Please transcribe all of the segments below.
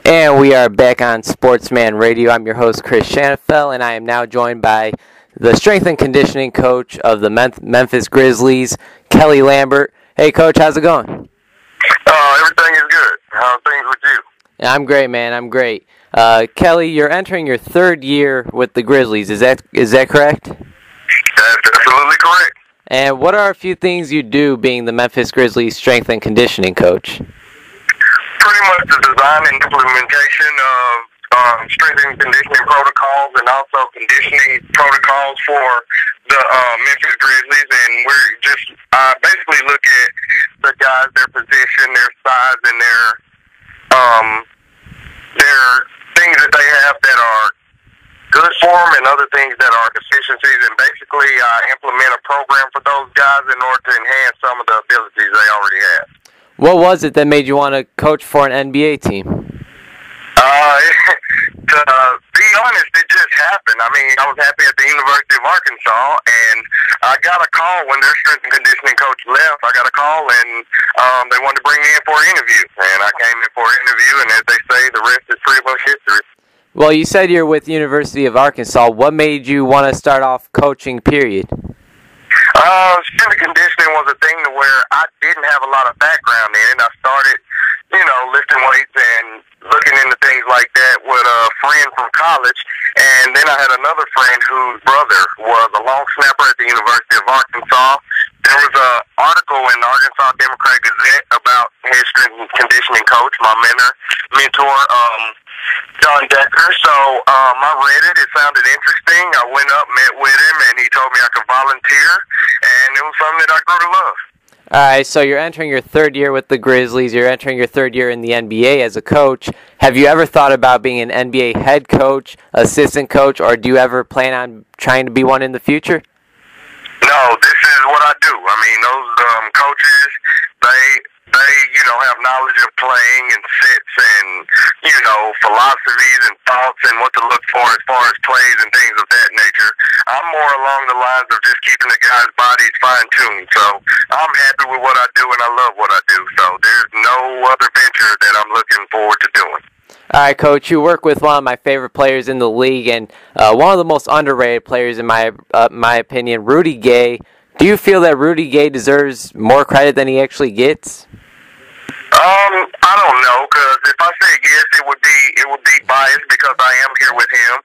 And we are back on Sportsman Radio. I'm your host, Chris Shanafel, and I am now joined by the strength and conditioning coach of the Memphis Grizzlies, Kelly Lambert. Hey, Coach, how's it going? Everything is good. How are things with you? Yeah, I'm great, man. I'm great. Kelly, you're entering your third year with the Grizzlies. Is that correct? That's absolutely correct. And what are a few things you do being the Memphis Grizzlies strength and conditioning coach? Pretty much the design and implementation of strength and conditioning protocols and also conditioning protocols for the Memphis Grizzlies. And we're just basically look at the guys, their position, their size, and their things that they have that are good for them and other things that are deficiencies, and basically implement a program for those guys in order to enhance some of the abilities they already have. What was it that made you want to coach for an NBA team? To be honest, it just happened. I mean, I was happy at the University of Arkansas, and I got a call when their strength and conditioning coach left. I got a call, and they wanted to bring me in for an interview. And I came in for an interview, and as they say, the rest is pretty much history. Well, you said you're with University of Arkansas. What made you want to start off coaching, period? Strength and conditioning was a thing to where I didn't have a lot of background in it. I started, lifting weights and looking into things like that with a friend from college. And then I had another friend whose brother was a long snapper at the University of Arkansas. There was an article in the Arkansas Democrat Gazette about his strength and conditioning coach, my mentor, John Decker. So I read it. It sounded interesting. I went up, met with him, and he told me I could volunteer, and it was something that I grew to love. All right, so you're entering your third year with the Grizzlies. You're entering your third year in the NBA as a coach. Have you ever thought about being an NBA head coach, assistant coach, or do you ever plan on trying to be one in the future? No, this is what I do. I mean, those coaches, they have knowledge of playing and sets and, philosophies and thoughts and what to look for as far as plays and things of that nature. I'm more along the lines of just keeping the guys' bodies fine-tuned. So I'm happy with what I do, and I love what I do. So there's no other venture that I'm looking forward to doing. All right, Coach, you work with one of my favorite players in the league and one of the most underrated players, in my opinion, Rudy Gay. Do you feel that Rudy Gay deserves more credit than he actually gets? I don't know, because if I say yes, it would be biased because I am here with him.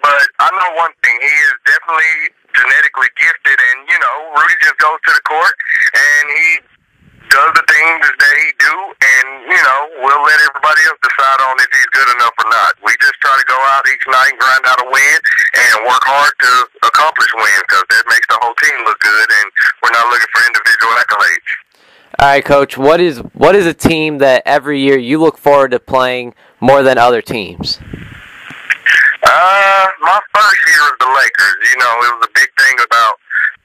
But I know one thing: he is definitely genetically gifted, and Rudy just goes to the court and he does the things that he do, and we'll let everybody else decide on if he's good enough or not. We just try to go out each night and grind out a win and work hard to accomplish wins, because that makes the whole team look good, and we're not looking for individual accolades. All right, Coach, what is a team that every year you look forward to playing more than other teams? My first year was the Lakers. It was a big thing about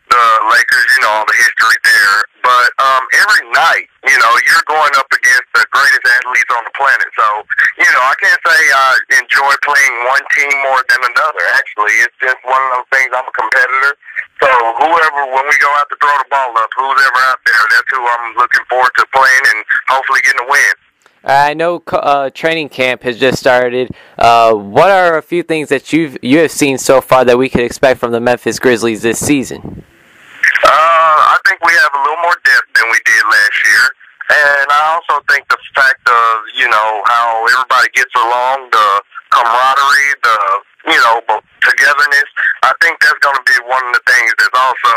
the Lakers, all the history there. But every night, you're going up against the greatest athletes on the planet. So, I can't say I enjoy playing one team more than another. Actually, it's just one of those things. I'm a competitor. So when we go out to throw the ball up, who's ever out there, that's who I'm looking forward to playing and hopefully getting a win. I know training camp has just started. What are a few things that you have seen so far that we could expect from the Memphis Grizzlies this season? I think we have a little more depth than we did last year. And I also think the fact of, how everybody gets along, the camaraderie, the, togetherness, I think that's going to be one of the things that's also,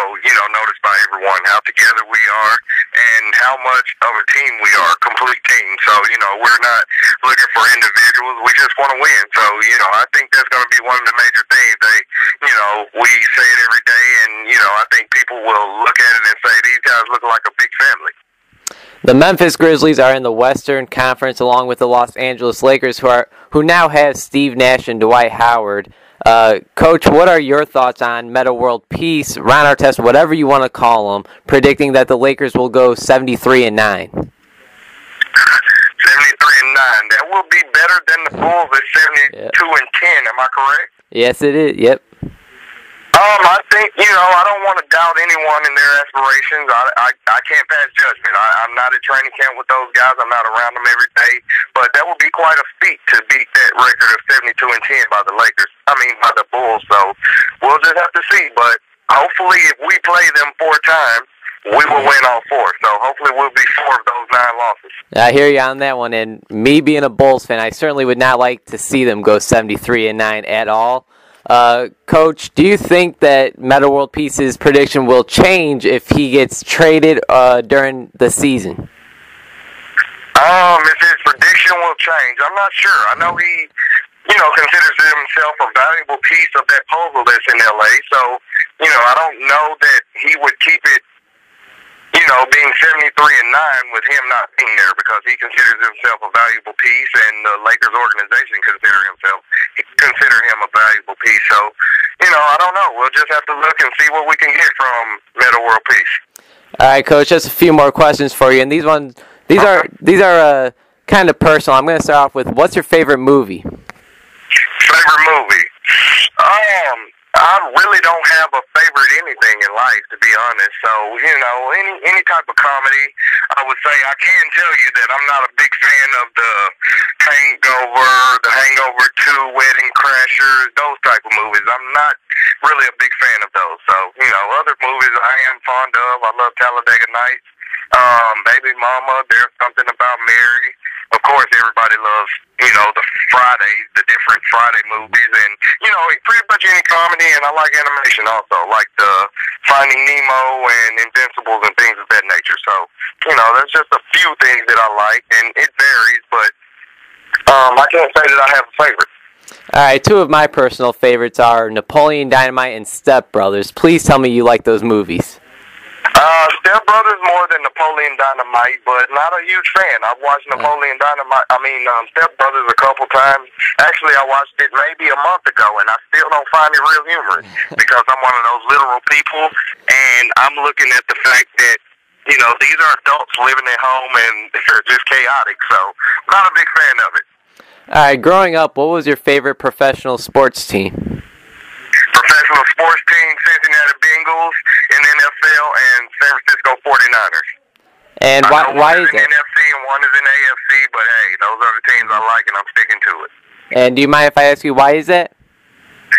noticed by everyone, how together we are and how much of a team we are, a complete team. So, we're not looking for individuals. We just want to win. So, I think that's going to be one of the major things. We say it every day, and, I think people will look at it and say, these guys look like a big family. The Memphis Grizzlies are in the Western Conference along with the Los Angeles Lakers, who now have Steve Nash and Dwight Howard. Coach, what are your thoughts on Metta World Peace, Ron Artest, whatever you want to call them, predicting that the Lakers will go 73-9? 73-9. That will be better than the Bulls at 72-10. Am I correct? Yes, it is. Yep. I think, I don't want to doubt anyone in their aspirations. I can't pass judgment. I'm not at training camp with those guys. I'm not around them every day. But that would be quite a feat to beat that record of 72-10 by the by the Bulls. So we'll just have to see. But hopefully if we play them 4 times, we will win all 4. So hopefully we'll be 4 of those 9 losses. I hear you on that one. And me being a Bulls fan, I certainly would not like to see them go 73-9 at all. Coach, do you think that Metta World Peace's prediction will change if he gets traded during the season? If his prediction will change, I'm not sure. I know he, considers himself a valuable piece of that puzzle that's in LA. So, I don't know that he would keep it, being 73-9 with him not being there, because he considers himself a valuable piece, and the Lakers organization consider him a valuable piece. So, I don't know. We'll just have to look and see what we can get from Metta World Peace. All right, Coach. Just a few more questions for you, and these are kind of personal. I'm going to start off with, what's your favorite movie? Favorite movie? I really don't have a favorite anything in life, to be honest. So, any type of comedy, I would say. I can tell you that I'm not a big fan of the Hangover 2, Wedding Crashers, those type of movies. I'm not really a big fan of those. So, other movies I am fond of. I love Talladega Nights, Baby Mama, There's Something About Mary. Of course, everybody loves, the different Friday movies, and, pretty much any comedy, and I like animation also, like the Finding Nemo and Invincibles and things of that nature. So, there's just a few things that I like, and it varies, but I can't say that I have a favorite. All right, 2 of my personal favorites are Napoleon Dynamite and Step Brothers. Please tell me you like those movies. Step Brothers more than Napoleon Dynamite, but not a huge fan. I've watched Step Brothers a couple times. Actually, I watched it maybe a month ago, and I still don't find it real humorous because I'm one of those literal people, and I'm looking at the fact that, these are adults living at home, and they're just chaotic, so not a big fan of it. All right, growing up, what was your favorite professional sports team? Professional sports team, Cincinnati Bengals in NFL, and San Francisco 49ers. And why is it? One is in NFC and one is in AFC, but hey, those are the teams I like, and I'm sticking to it. And do you mind if I ask you, why is that?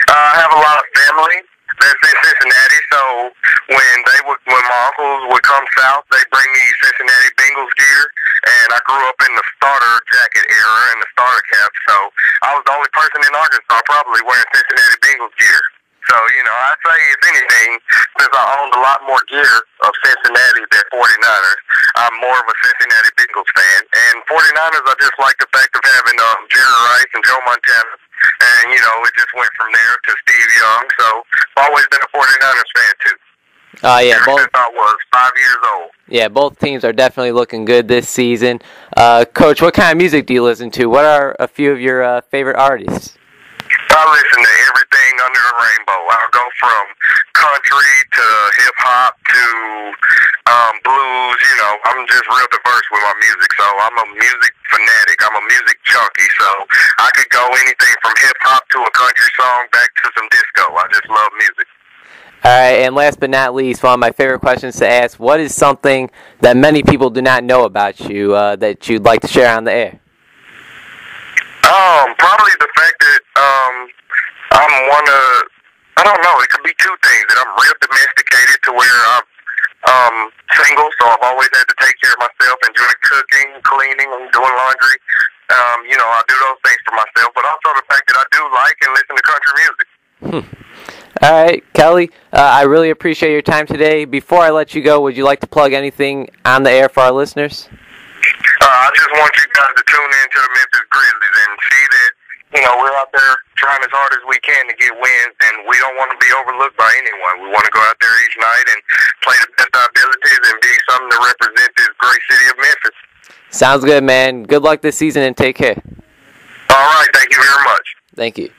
I have a lot of family that's in Cincinnati, so when my uncles would come south, they bring me Cincinnati Bengals gear, and I grew up in the starter jacket era and the starter cap, so I was the only person in Arkansas probably wearing Cincinnati Bengals gear. So, I'd say, if anything, since I owned a lot more gear of Cincinnati than 49ers, I'm more of a Cincinnati Bengals fan. And 49ers, I just like the fact of having Jerry Rice and Joe Montana. And, it just went from there to Steve Young. So, I've always been a 49ers fan, too. Yeah, since I was 5 years old. Yeah, both teams are definitely looking good this season. Coach, what kind of music do you listen to? What are a few of your favorite artists? I listen to everything under the rainbow. I'll go from country to hip-hop to blues. I'm just real diverse with my music. So I'm a music fanatic. I'm a music junkie. So I could go anything from hip-hop to a country song back to some disco. I just love music. All right, and last but not least, one of my favorite questions to ask, what is something that many people do not know about you that you'd like to share on the air? Probably the fact that I don't know, it could be 2 things. That I'm real domesticated to where I'm single, so I've always had to take care of myself, enjoy cooking, cleaning, and doing laundry. I do those things for myself, but also the fact that I do like and listen to country music. All right, Kelly, I really appreciate your time today. Before I let you go, would you like to plug anything on the air for our listeners? I just want you guys to tune in to the Memphis Grizzlies and see that, we're out there trying as hard as we can to get wins, and we don't want to be overlooked by anyone. We want to go out there each night and play the best of our abilities and be something to represent this great city of Memphis. Sounds good, man. Good luck this season and take care. All right. Thank you very much. Thank you.